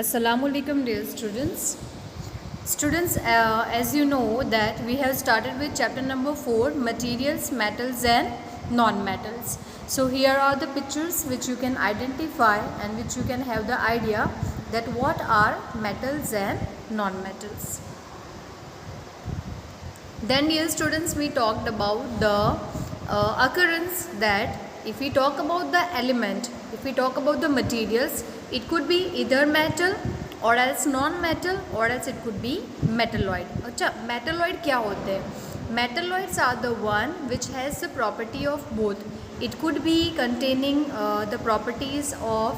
Assalamualaikum dear students. As you know that we have started with chapter number 4, materials, metals and non-metals. So here are the pictures which you can identify and which you can have the idea that what are metals and non-metals. Then dear students, we talked about the occurrence that if we talk about the element, if we talk about the materials, it could be either metal or else non-metal or else it could be metalloid. अच्छा, metalloid क्या होते हैं? Metalloids are the one which has the property of both. It could be containing the properties of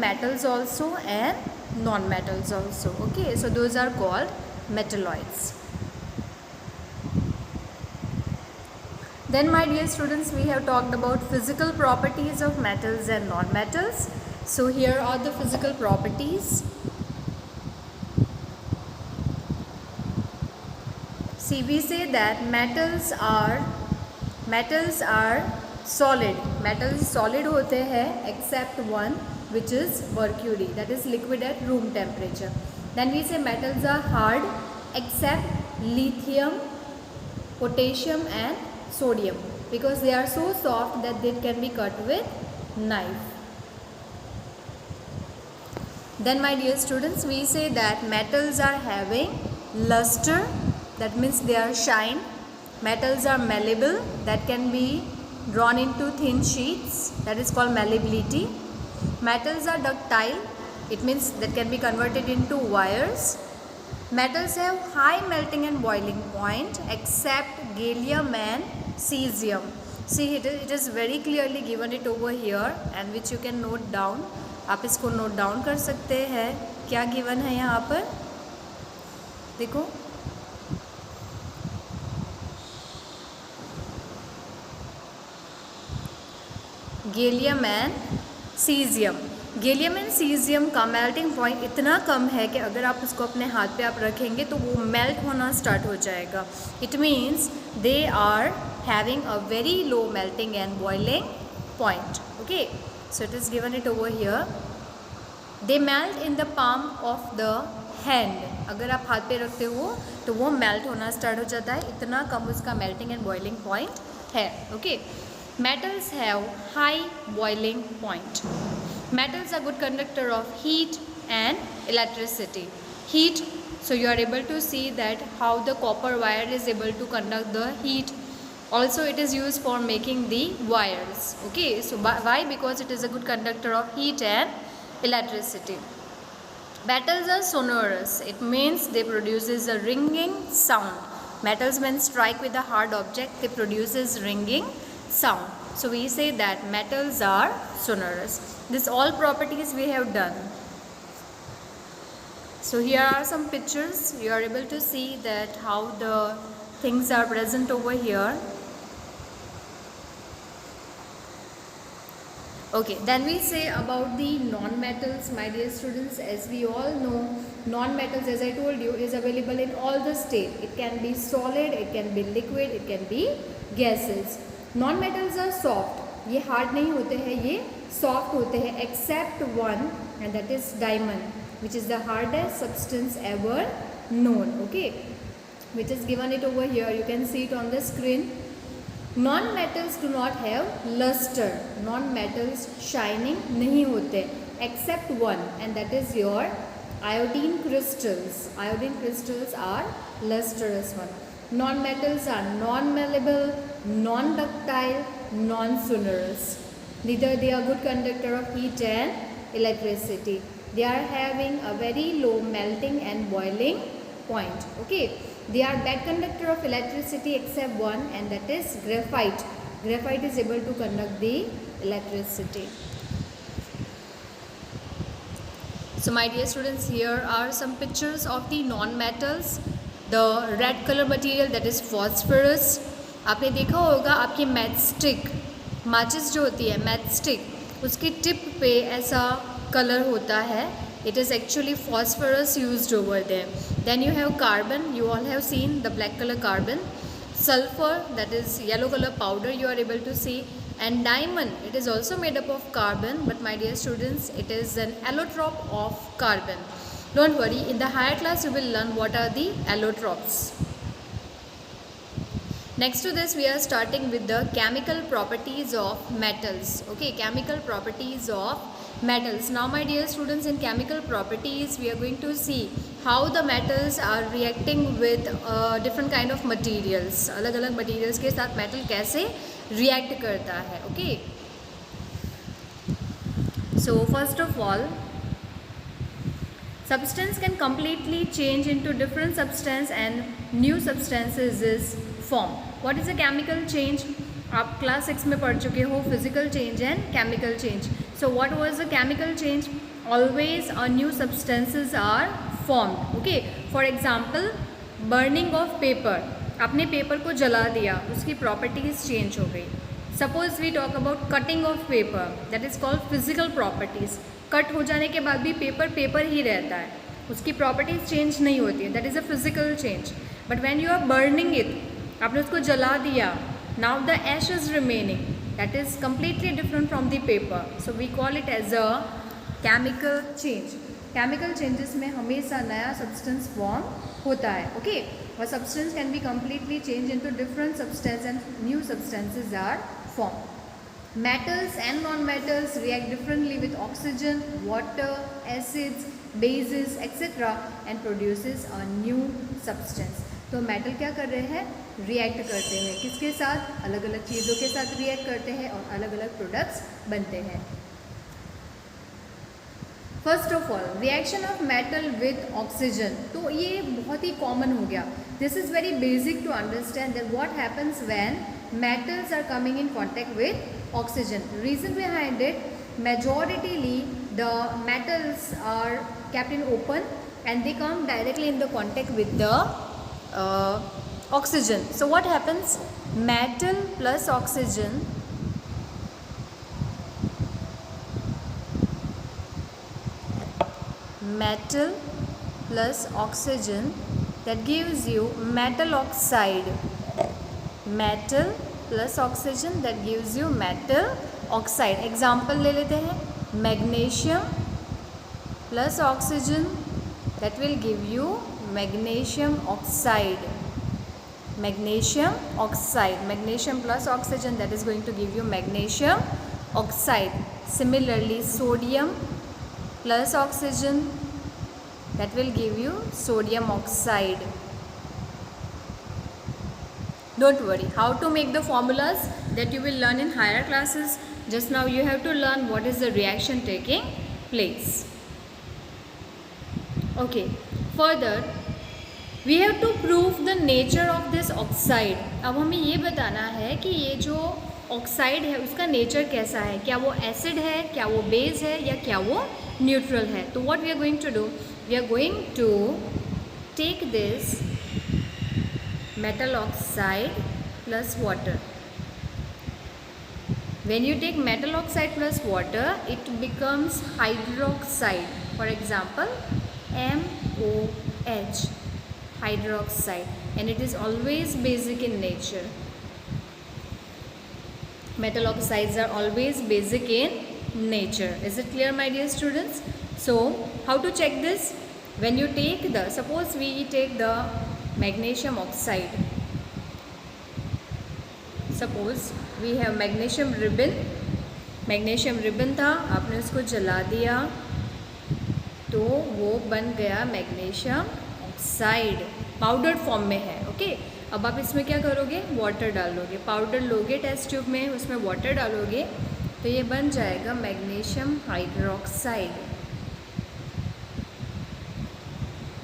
metals also and non-metals also. Okay, so those are called metalloids. Then my dear students, we have talked about physical properties of metals and non-metals. So here are the physical properties. See, we say that metals are solid. Metals solid होते हैं except one, which is mercury, that is liquid at room temperature. Then we say metals are hard except lithium, potassium and sodium, because they are so soft that they can be cut with knife. Then my dear students, we say that metals are having luster, that means they are shine. Metals are malleable, that can be drawn into thin sheets, that is called malleability. Metals are ductile, it means that can be converted into wires. Metals have high melting and boiling point except gallium and cesium. See, it is very clearly given it over here and which you can note down. आप इसको note down कर सकते हैं. क्या given है यहाँ पर? देखो, gallium and caesium. Gallium and caesium का मेल्टिंग पॉइंट इतना कम है कि अगर आप उसको अपने हाथ पे आप रखेंगे तो वो मेल्ट होना स्टार्ट हो जाएगा. It means they are having a very low melting and boiling point. Okay, so it is given it over here. They melt in the palm of the hand. अगर आप हाथ पे रखते हो तो वो मेल्ट होना स्टार्ट हो जाता है, इतना कम उसका मेल्टिंग एंड बॉइलिंग पॉइंट है. Okay, metals have high boiling point. Metals are good conductor of heat and electricity. Heat, so you are able to see that how the copper wire is able to conduct the heat. Also it is used for making the wires. Okay, so why? Because it is a good conductor of heat and electricity. Metals are sonorous. It means they produces a ringing sound. Metals when strike with a hard object, they produces ringing sound. So we say that metals are sonorous. This all properties we have done. So here are some pictures. You are able to see that how the things are present over here. Okay, then we say about the non-metals, my dear students. As we all know, non-metals, as I told you, is available in all the state. It can be solid, it can be liquid, it can be gases. Non-metals are soft. ये hard नहीं होते हैं, ये soft होते हैं except one, and that is diamond, which is the hardest substance ever known. Okay, which is given it over here. You can see it on the screen. Non-metals do not have luster. Non-metals shining नहीं होते except one, and that is your iodine crystals. Iodine crystals are lustrous one. Non-metals are non-malleable, non-ductile, non-sonorous. Neither they are good conductor of heat and electricity. They are having a very low melting and boiling point. Okay, they are bad conductor of electricity except one, and that is graphite. Graphite is able to conduct the electricity. So my dear students, here are some pictures of the non-metals. The red color material, that is phosphorus. आपने देखा होगा आपकी matchstick, माचिस जो होती है matchstick, उसकी tip पे ऐसा कलर होता है. It is actually phosphorus used over there. Then you have carbon. You all have seen the black color carbon. sulfur, that is yellow color powder you are able to see, And diamond, it is also made up of carbon, but my dear students, it is an allotrope of carbon. Don't worry, in the higher class you will learn what are the allotropes. Next to this, we are starting with the chemical properties of metals. Okay, chemical properties of metals. Now my dear students, in chemical properties we are going to see how the metals are reacting with different kind of materials. अलग अलग materials के साथ metal कैसे react करता है. Okay, so first of all, substance can completely change into different substance and new substances is formed. What is a chemical change? आप class 6 में पढ़ चुके हो, physical change and chemical change. So what was a chemical change? Always a new substances are formed. Okay, for example, burning of paper. आपने paper को जला दिया, उसकी प्रॉपर्टीज चेंज हो गई. Suppose we talk about cutting of paper, that is called physical properties. Cut हो जाने के बाद भी पेपर पेपर ही रहता है, उसकी प्रॉपर्टीज चेंज नहीं होती है, that is a physical change. But when you are burning it, आपने उसको जला दिया, now the ash is remaining, that is completely different from the paper. So we call it as a chemical change. Chemical changes में हमेशा नया substance form होता है. Okay, और substance can be completely change into different substance and new substances are form. Metals and non-metals react differently with oxygen, water, acids, bases, etc. and produces a new substance. तो metal क्या कर रहे हैं? React करते हैं. किसके साथ? अलग अलग चीज़ों के साथ रिएक्ट करते हैं और अलग अलग प्रोडक्ट्स बनते हैं. First of all, reaction of metal with oxygen. तो ये बहुत ही कॉमन हो गया. This is very basic to understand that what happens when metals are coming in contact with oxygen. Reason behind it, majoritarily the metals are kept in open and they come directly in the contact with the oxygen. So what happens? Metal plus oxygen that gives you metal oxide. Metal plus oxygen that gives you metal oxide. Example ले लेते हैं. Magnesium plus oxygen that will give you magnesium oxide. Magnesium oxide, magnesium plus oxygen that is going to give you magnesium oxide. Similarly sodium plus oxygen that will give you sodium oxide. Don't worry, how to make the formulas that you will learn in higher classes. Just now you have to learn what is the reaction taking place. Okay, further we have to prove the nature of this oxide. अब हमें ये बताना है कि ये जो oxide है उसका नेचर कैसा है. क्या वो एसिड है, क्या वो बेस है, या क्या वो न्यूट्रल है. तो what we are going to do, we are going to take this metal oxide plus water. When you take metal oxide plus water, it becomes hydroxide. For example, MOH, hydroxide, and it is always basic in nature. Metal oxides are always basic in nature. Is it clear, my dear students? So how to check this? When you take the, suppose we take the magnesium oxide. Suppose we have magnesium ribbon. magnesium ribbon था, आपने उसको जला दिया तो वो बन गया magnesium oxide. Powder form में है. ओके, अब आप इसमें क्या करोगे? वाटर डालोगे. पाउडर लोगे टेस्ट ट्यूब में, उसमें वाटर डालोगे तो ये बन जाएगा magnesium hydroxide.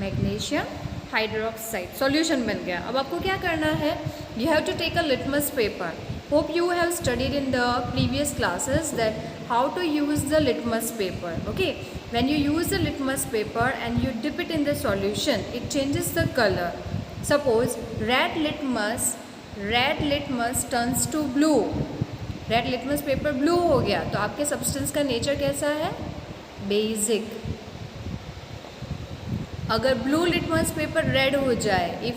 Magnesium hydroxide solution बन गया. अब आपको क्या करना है? You have to take a litmus paper. Hope you have studied in the previous classes that how to use the litmus paper. Okay, when you use the litmus paper and you dip it in the solution, it changes the colour. Suppose red litmus turns to blue. Red litmus paper blue हो गया तो आपके substance का nature कैसा है? Basic. अगर blue litmus paper red हो जाए, if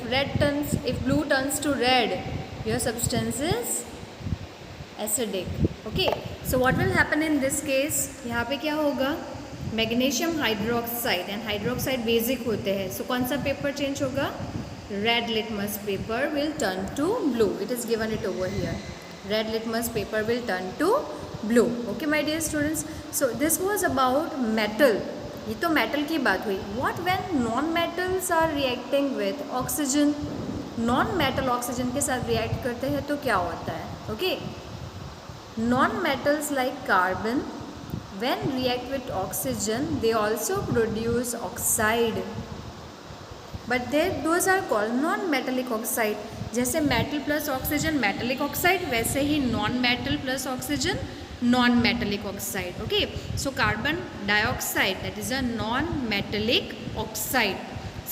blue turns to red, your substance is acidic. Okay, so what will happen in this case, यहाँ पे क्या होगा, magnesium hydroxide and hydroxide basic होते हैं. सो कौन सा पेपर चेंज होगा, red litmus paper will turn to blue. It is given it over here. Red litmus paper will turn to blue. Okay my dear students, so this was about metal. ये तो metal की बात हुई. What when non metals are reacting with oxygen. Non metal oxygen के साथ react करते हैं तो क्या होता है. Okay, non metals like carbon when react with oxygen they also produce oxide, but those are called non-metallic oxide. जैसे metal plus oxygen metallic oxide, वैसे ही non-metal plus oxygen non-metallic oxide. Okay, so carbon dioxide, that is a non-metallic oxide.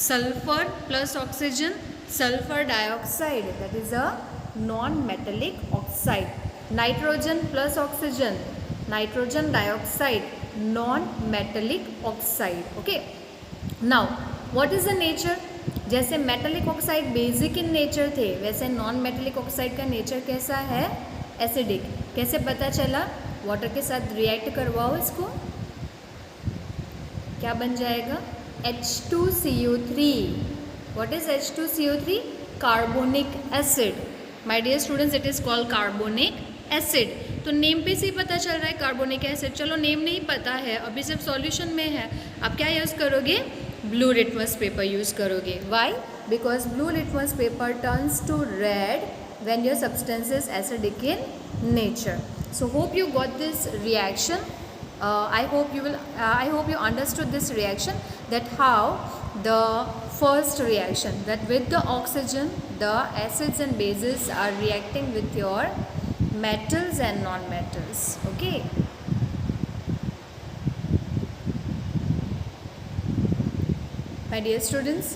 Sulfur plus oxygen, sulfur dioxide, that is a non-metallic oxide. Nitrogen plus oxygen, nitrogen dioxide, non-metallic oxide. Okay, now what is the nature. जैसे metallic oxide basic in nature थे, वैसे non metallic oxide का nature कैसा है, acidic. कैसे पता चला, water के साथ रिएक्ट करवाओ इसको, क्या बन जाएगा, H2CO3. What is H2CO3, carbonic acid. My dear students, it is called carbonic acid. तो नेम पे से ही पता चल रहा है कार्बोनिक एसिड. चलो नेम नहीं पता है, अभी सिर्फ सॉल्यूशन में है. आप क्या यूज़ करोगे, ब्लू लिटमस पेपर यूज़ करोगे. Why, because blue litmus paper turns to red when your substance is acidic in nature. So hope you got this reaction. I hope you understood this reaction, that how the first reaction, that with the oxygen the acids and bases are reacting with your metals and non-metals. Okay, my dear students,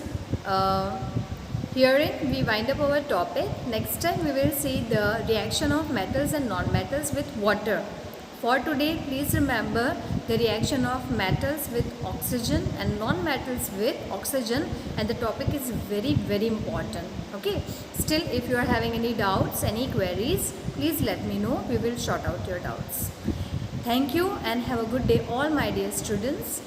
herein we wind up our topic. Next time we will see the reaction of metals and non-metals with water. For today, please remember the reaction of metals with oxygen and non-metals with oxygen, and the topic is very very important. Okay, still if you are having any doubts, any queries, please let me know. We will sort out your doubts. Thank you and have a good day all my dear students.